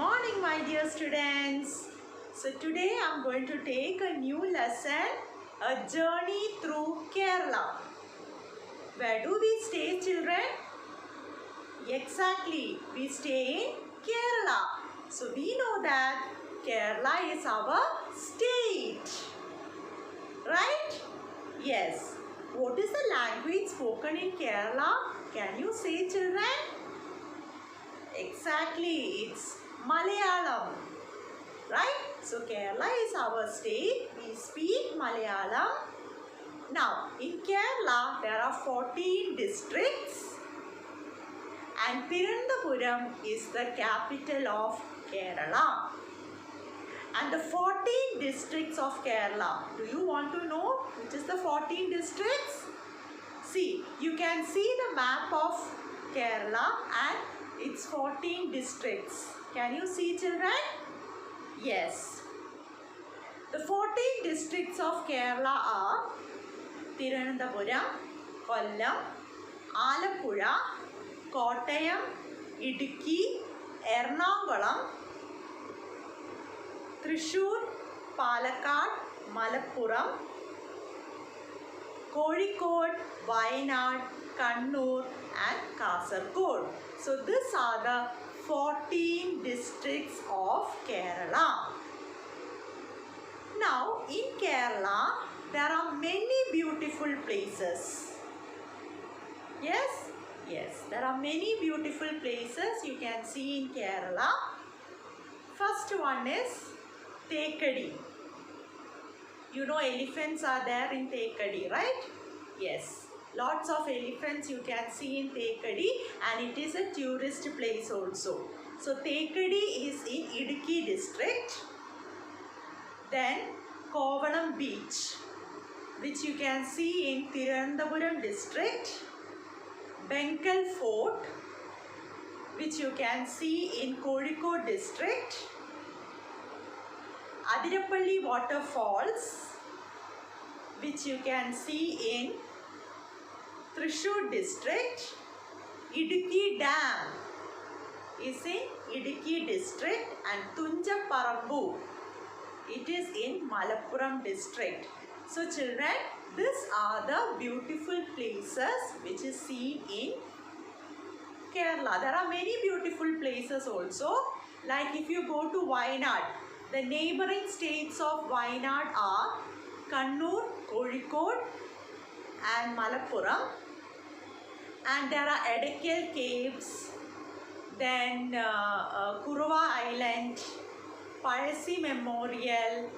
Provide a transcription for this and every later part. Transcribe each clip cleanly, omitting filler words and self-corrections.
morning, my dear students. So today I am going to take a new lesson, a journey through Kerala. Where do we stay, children? Exactly, we stay in Kerala. So we know that Kerala is our state. Right? Yes. What is the language spoken in Kerala? Can you say, children? Exactly, it's Malayalam. Right? So Kerala is our state. We speak Malayalam. Now, in Kerala, there are 14 districts. And Thiruvananthapuram is the capital of Kerala. And the 14 districts of Kerala, do you want to know which is the 14 districts? See, you can see the map of Kerala and its 14 districts. Can you see, children? Yes. The 14 districts of Kerala are Thiruvananthapuram, Kollam, Alappuzha, Kottayam, Idukki, Ernakulam, Thrissur, Palakkad, Malappuram, Kozhikode, Wayanad, Kannur and Kasaragod. So these are the 14 districts of Kerala. Now in Kerala there are many beautiful places. Yes? Yes, there are many beautiful places you can see in Kerala. First one is Thekkady. You know elephants are there in Thekkady, right? Yes. Lots of elephants you can see in Thekkady and it is a tourist place also. So Thekkady is in Idukki district. Then Kovalam beach, which you can see in Thiruvananthapuram district. Benkal fort, which you can see in Kozhikode district. Adirappalli waterfalls, which you can see in Thrissur district. Idukki dam is in Idukki district and Thunjaparambu, it is in Malappuram district. So children, these are the beautiful places which is seen in Kerala. There are many beautiful places also. Like if you go to Wayanad, the neighboring states of Wayanad are Kannur, Kozhikode and Malappuram. And there are Edakkal caves, then Kuruva Island, Pazhassi Memorial,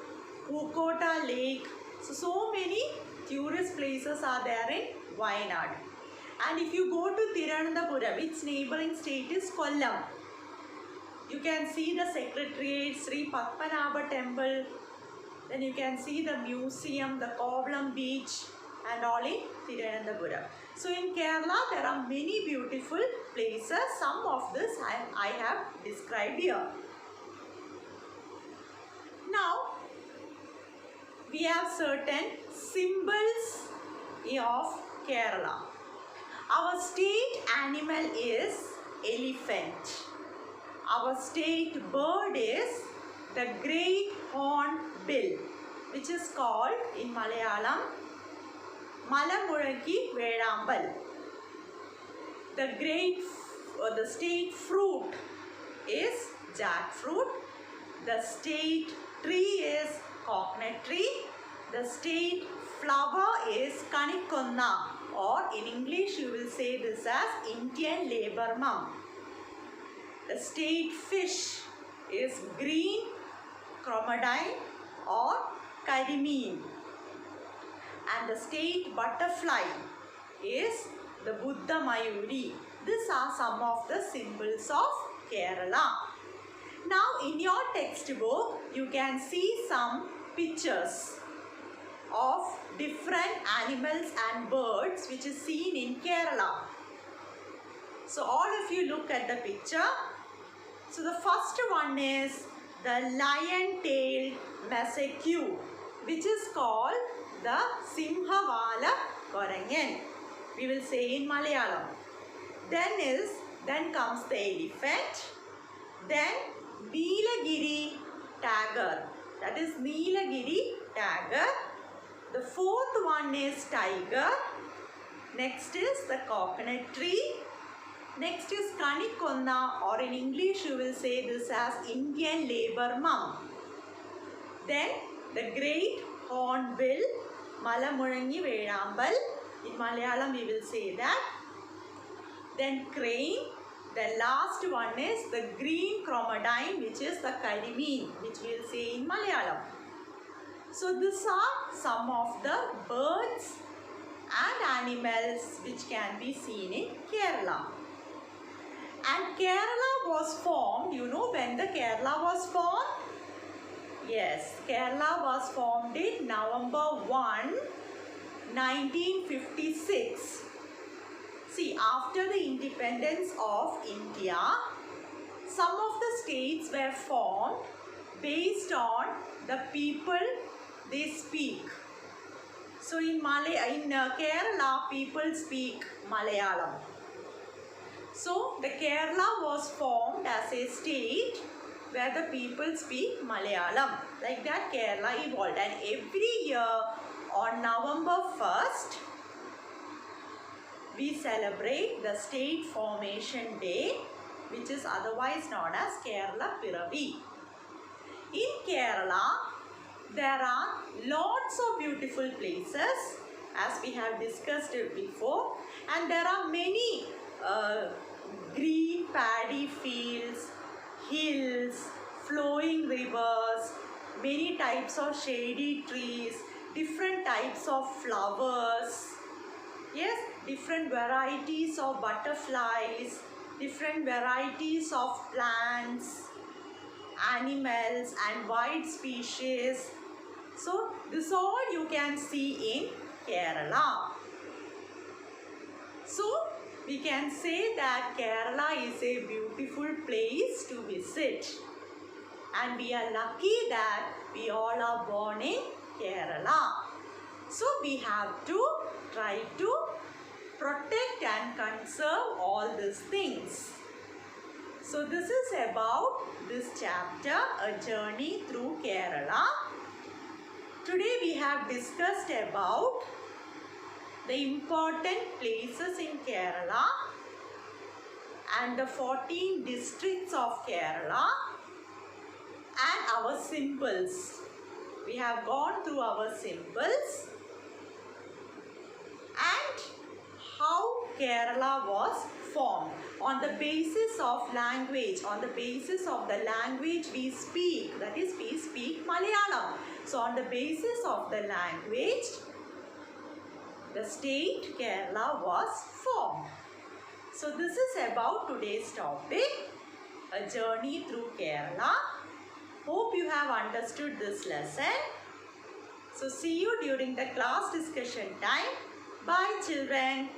Pukkota Lake. So many tourist places are there in Wayanad. And if you go to Thiruvananthapuram, its neighboring state is Kollam. You can see the Secretariat, Sri Padmanabha Temple. Then you can see the museum, the Kovalam beach and all in Thiruvananthapuram. So in Kerala, there are many beautiful places. Some of this I have described here. Now, we have certain symbols of Kerala. Our state animal is elephant. Our state bird is the great hornbill, which is called in Malayalam Malamuzhakki Velambal. The state fruit is jackfruit. The state tree is coconut tree. The state flower is Kanikonna, or in English you will say this as Indian laburnum. The state fish is green crocodile or karimeen. And the state butterfly is the Buddha Mayuri. These are some of the symbols of Kerala. Now in your textbook, you can see some pictures of different animals and birds which is seen in Kerala. So all of you look at the picture. So the first one is the lion-tailed macaque, which is called the Simhavala Korangan. We will say in Malayalam. Then comes the elephant. Then Nilagiri Tiger. That is Nilagiri Tiger. The fourth one is tiger. Next is the coconut tree. Next is Kanikonna, or in English you will say this as Indian labor mum. Then the great hornbill, Malamurangi Vedambal. In Malayalam we will say that. Then crane. The last one is the green cromadine, which is the karimeen, which we will say in Malayalam. So these are some of the birds and animals which can be seen in Kerala. And Kerala was formed, you know when the Kerala was formed? Yes, Kerala was formed in November 1, 1956. See, after the independence of India, some of the states were formed based on the people they speak. So in Kerala, people speak Malayalam. So the Kerala was formed as a state where the people speak Malayalam. Like that Kerala evolved, and every year on November 1st, we celebrate the State Formation Day, which is otherwise known as Kerala Piravi. In Kerala, there are lots of beautiful places, as we have discussed it before, and there are many green paddy fields, hills, flowing rivers, many types of shady trees, different types of flowers. Yes, different varieties of butterflies, different varieties of plants, animals and wild species. So this all you can see in Kerala. So we can say that Kerala is a beautiful place to visit. And we are lucky that we all are born in Kerala. So we have to try to protect and conserve all these things. So this is about this chapter, A Journey Through Kerala. Today we have discussed about the important places in Kerala and the 14 districts of Kerala and our symbols. We have gone through our symbols and how Kerala was formed on the basis of language, on the basis of the language we speak, that is we speak Malayalam. So on the basis of the language, the state Kerala was formed. So this is about today's topic, A Journey Through Kerala. Hope you have understood this lesson. So see you during the class discussion time. Bye children.